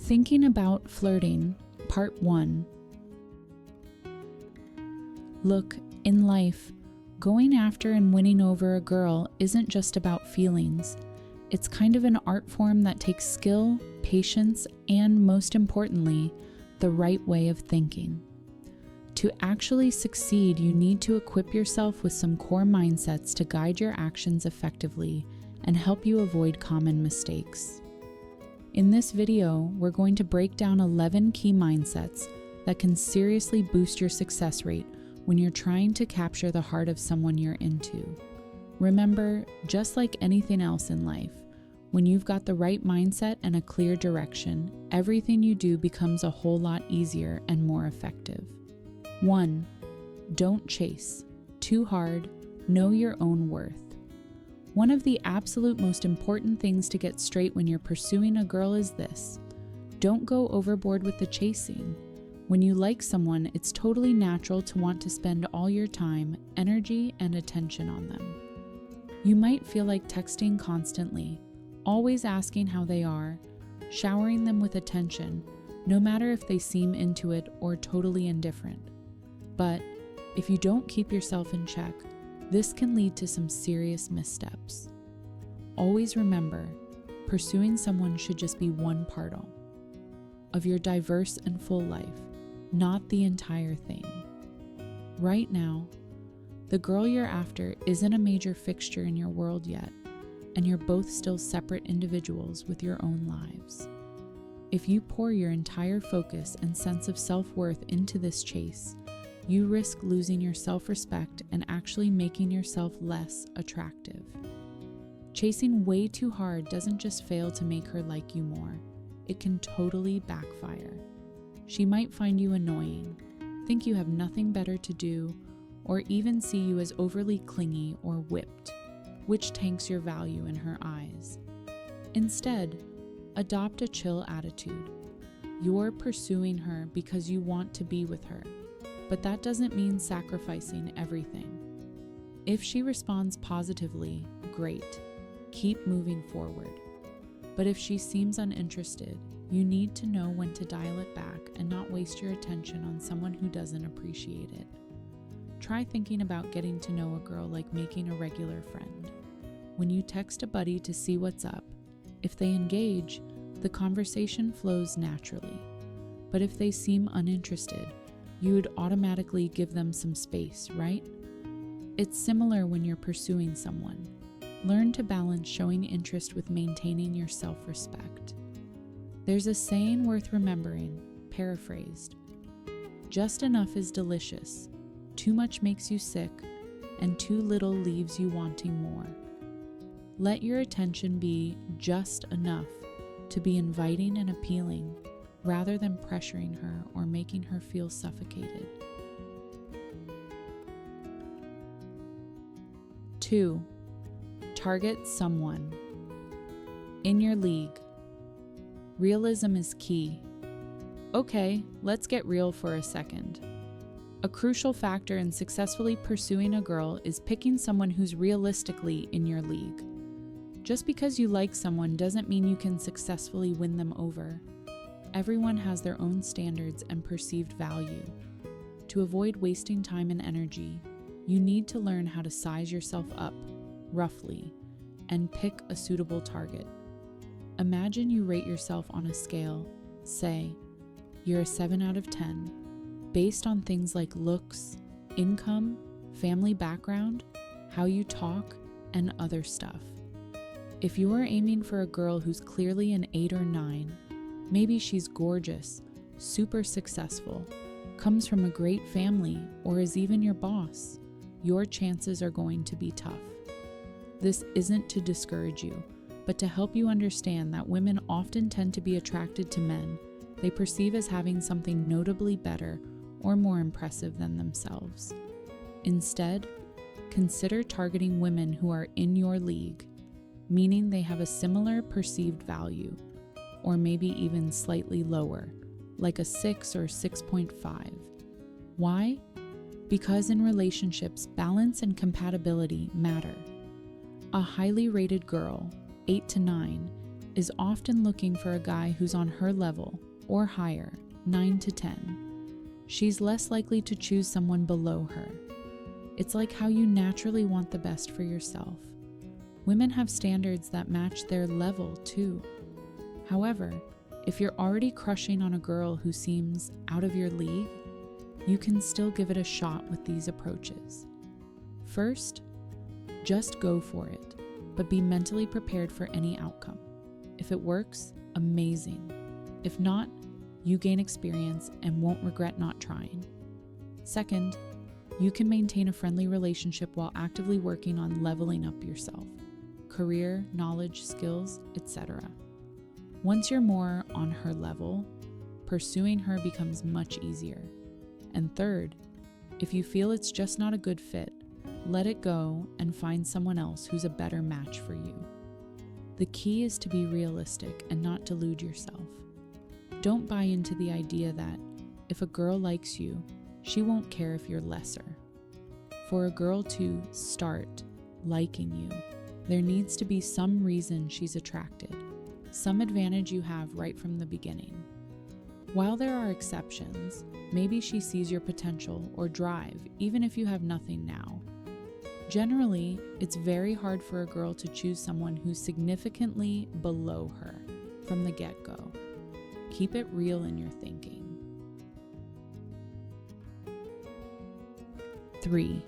Thinking about flirting, part 1. Look, in life, going after and winning over a girl isn't just about feelings. It's kind of an art form that takes skill, patience, and most importantly, the right way of thinking. To actually succeed, you need to equip yourself with some core mindsets to guide your actions effectively and help you avoid common mistakes. In this video, we're going to break down 11 key mindsets that can seriously boost your success rate when you're trying to capture the heart of someone you're into. Remember, just like anything else in life, when you've got the right mindset and a clear direction, everything you do becomes a whole lot easier and more effective. 1. Don't chase. Too hard. Know your own worth. One of the absolute most important things to get straight when you're pursuing a girl is this: don't go overboard with the chasing. When you like someone, it's totally natural to want to spend all your time, energy, and attention on them. You might feel like texting constantly, always asking how they are, showering them with attention, no matter if they seem into it or totally indifferent. But if you don't keep yourself in check, this can lead to some serious missteps. Always remember, pursuing someone should just be one part of your diverse and full life, not the entire thing. Right now, the girl you're after isn't a major fixture in your world yet, and you're both still separate individuals with your own lives. If you pour your entire focus and sense of self-worth into this chase, you risk losing your self-respect and actually making yourself less attractive. Chasing way too hard doesn't just fail to make her like you more, it can totally backfire. She might find you annoying, think you have nothing better to do, or even see you as overly clingy or whipped, which tanks your value in her eyes. Instead, adopt a chill attitude. You're pursuing her because you want to be with her, but that doesn't mean sacrificing everything. If she responds positively, great. Keep moving forward. But if she seems uninterested, you need to know when to dial it back and not waste your attention on someone who doesn't appreciate it. Try thinking about getting to know a girl like making a regular friend. When you text a buddy to see what's up, if they engage, the conversation flows naturally. But if they seem uninterested, you would automatically give them some space, right? It's similar when you're pursuing someone. Learn to balance showing interest with maintaining your self-respect. There's a saying worth remembering, paraphrased: just enough is delicious, too much makes you sick, and too little leaves you wanting more. Let your attention be just enough to be inviting and appealing, rather than pressuring her or making her feel suffocated. 2. Target someone in your league. Realism is key. Okay, let's get real for a second. A crucial factor in successfully pursuing a girl is picking someone who's realistically in your league. Just because you like someone doesn't mean you can successfully win them over. Everyone has their own standards and perceived value. To avoid wasting time and energy, you need to learn how to size yourself up, roughly, and pick a suitable target. Imagine you rate yourself on a scale, say, you're a 7 out of 10, based on things like looks, income, family background, how you talk, and other stuff. If you are aiming for a girl who's clearly an 8 or 9, maybe she's gorgeous, super successful, comes from a great family, or is even your boss, your chances are going to be tough. This isn't to discourage you, but to help you understand that women often tend to be attracted to men they perceive as having something notably better or more impressive than themselves. Instead, consider targeting women who are in your league, meaning they have a similar perceived value, or maybe even slightly lower, like a 6 or 6.5. Why? Because in relationships, balance and compatibility matter. A highly rated girl, 8 to 9, is often looking for a guy who's on her level or higher, 9 to 10. She's less likely to choose someone below her. It's like how you naturally want the best for yourself. Women have standards that match their level too. However, if you're already crushing on a girl who seems out of your league, you can still give it a shot with these approaches. First, just go for it, but be mentally prepared for any outcome. If it works, amazing. If not, you gain experience and won't regret not trying. Second, you can maintain a friendly relationship while actively working on leveling up yourself, career, knowledge, skills, etc. Once you're more on her level, pursuing her becomes much easier. And third, if you feel it's just not a good fit, let it go and find someone else who's a better match for you. The key is to be realistic and not delude yourself. Don't buy into the idea that if a girl likes you, she won't care if you're lesser. For a girl to start liking you, there needs to be some reason she's attracted, some advantage you have right from the beginning. While there are exceptions, maybe she sees your potential or drive even if you have nothing now. Generally, it's very hard for a girl to choose someone who's significantly below her from the get-go. Keep it real in your thinking. 3.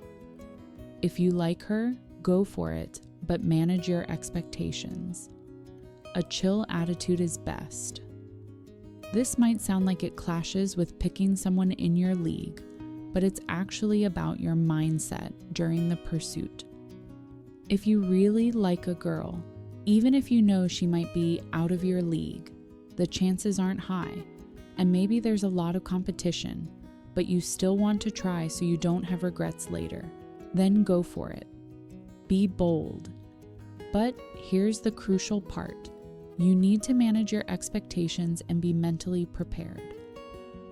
If you like her, go for it, but manage your expectations. A chill attitude is best. This might sound like it clashes with picking someone in your league, but it's actually about your mindset during the pursuit. If you really like a girl, even if you know she might be out of your league, the chances aren't high, and maybe there's a lot of competition, but you still want to try so you don't have regrets later, then go for it. Be bold. But here's the crucial part. You need to manage your expectations and be mentally prepared.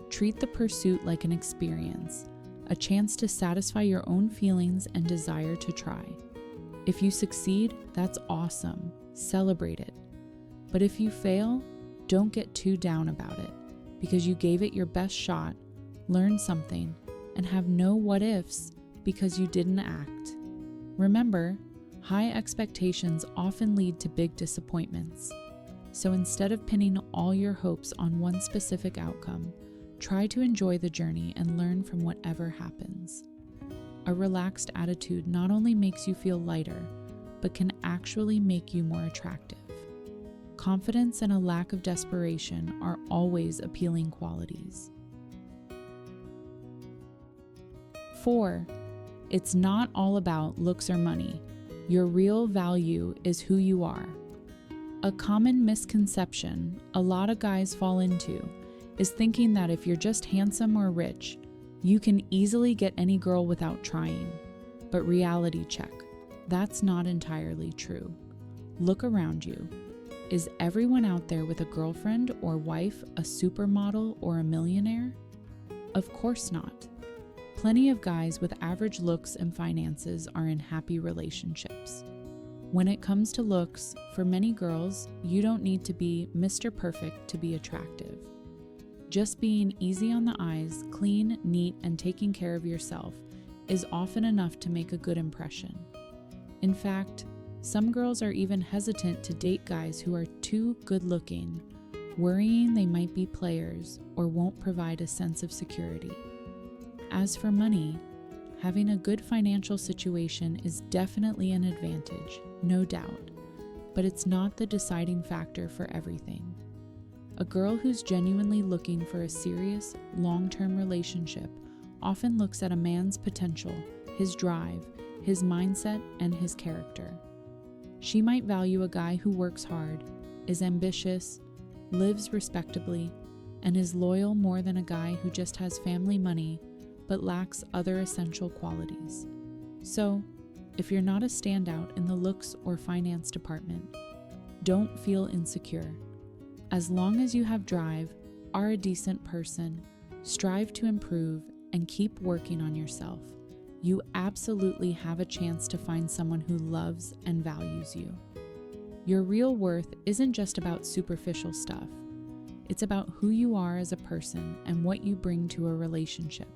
Treat the pursuit like an experience, a chance to satisfy your own feelings and desire to try. If you succeed, that's awesome. Celebrate it. But if you fail, don't get too down about it, because you gave it your best shot, learned something, and have no what-ifs because you didn't act. Remember, high expectations often lead to big disappointments. So instead of pinning all your hopes on one specific outcome, try to enjoy the journey and learn from whatever happens. A relaxed attitude not only makes you feel lighter, but can actually make you more attractive. Confidence and a lack of desperation are always appealing qualities. 4. It's not all about looks or money. Your real value is who you are. A common misconception a lot of guys fall into is thinking that if you're just handsome or rich, you can easily get any girl without trying. But reality check, that's not entirely true. Look around you. Is everyone out there with a girlfriend or wife a supermodel or a millionaire? Of course not. Plenty of guys with average looks and finances are in happy relationships. When it comes to looks, for many girls, you don't need to be Mr. Perfect to be attractive. Just being easy on the eyes, clean, neat, and taking care of yourself is often enough to make a good impression. In fact, some girls are even hesitant to date guys who are too good-looking, worrying they might be players or won't provide a sense of security. As for money, having a good financial situation is definitely an advantage, no doubt, but it's not the deciding factor for everything. A girl who's genuinely looking for a serious, long-term relationship often looks at a man's potential, his drive, his mindset, and his character. She might value a guy who works hard, is ambitious, lives respectably, and is loyal more than a guy who just has family money but lacks other essential qualities. So, if you're not a standout in the looks or finance department, don't feel insecure. As long as you have drive, are a decent person, strive to improve, and keep working on yourself, you absolutely have a chance to find someone who loves and values you. Your real worth isn't just about superficial stuff. It's about who you are as a person and what you bring to a relationship.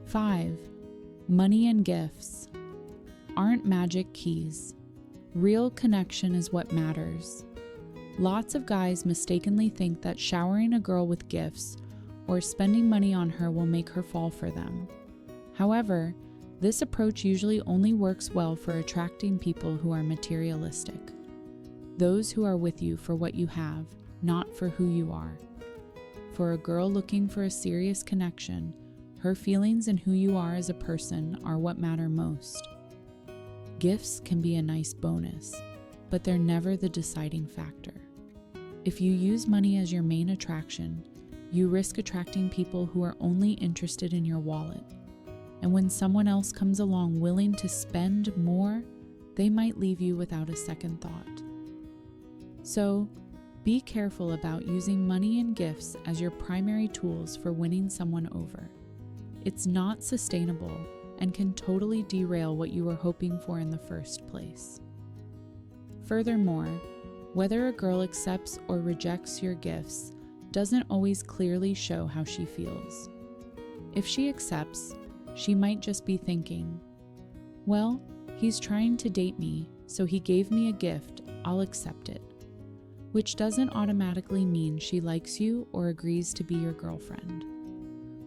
5. Money and gifts aren't magic keys. Real connection is what matters. Lots of guys mistakenly think that showering a girl with gifts or spending money on her will make her fall for them. However, this approach usually only works well for attracting people who are materialistic. Those who are with you for what you have, not for who you are. For a girl looking for a serious connection, her feelings and who you are as a person are what matter most. Gifts can be a nice bonus, but they're never the deciding factor. If you use money as your main attraction, you risk attracting people who are only interested in your wallet. And when someone else comes along willing to spend more, they might leave you without a second thought. So, be careful about using money and gifts as your primary tools for winning someone over. It's not sustainable and can totally derail what you were hoping for in the first place. Furthermore, whether a girl accepts or rejects your gifts doesn't always clearly show how she feels. If she accepts, she might just be thinking, well, he's trying to date me, so he gave me a gift, I'll accept it. Which doesn't automatically mean she likes you or agrees to be your girlfriend.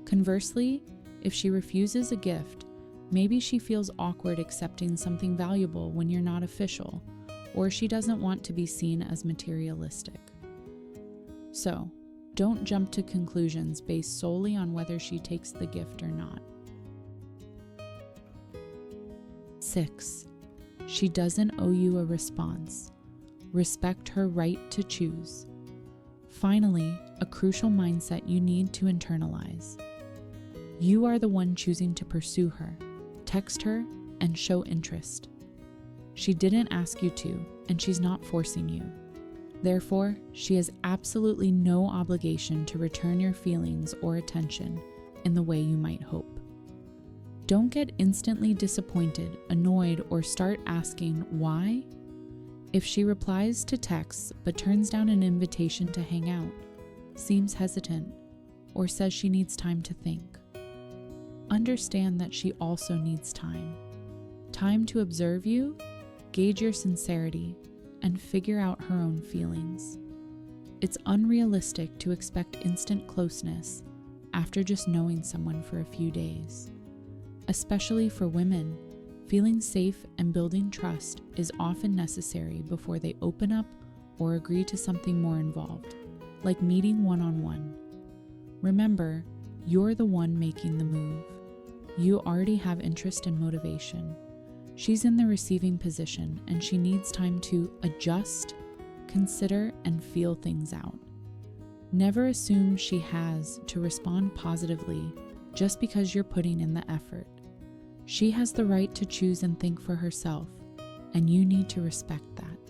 Conversely, if she refuses a gift, maybe she feels awkward accepting something valuable when you're not official, or she doesn't want to be seen as materialistic. So, don't jump to conclusions based solely on whether she takes the gift or not. 6. She doesn't owe you a response. Respect her right to choose. Finally, a crucial mindset you need to internalize. You are the one choosing to pursue her, text her, and show interest. She didn't ask you to, and she's not forcing you. Therefore, she has absolutely no obligation to return your feelings or attention in the way you might hope. Don't get instantly disappointed, annoyed, or start asking why. If she replies to texts but turns down an invitation to hang out, seems hesitant, or says she needs time to think, understand that she also needs time. Time to observe you, gauge your sincerity, and figure out her own feelings. It's unrealistic to expect instant closeness after just knowing someone for a few days. Especially for women, feeling safe and building trust is often necessary before they open up or agree to something more involved, like meeting one-on-one. Remember, you're the one making the move. You already have interest and motivation. She's in the receiving position and she needs time to adjust, consider, and feel things out. Never assume she has to respond positively just because you're putting in the effort. She has the right to choose and think for herself, and you need to respect that.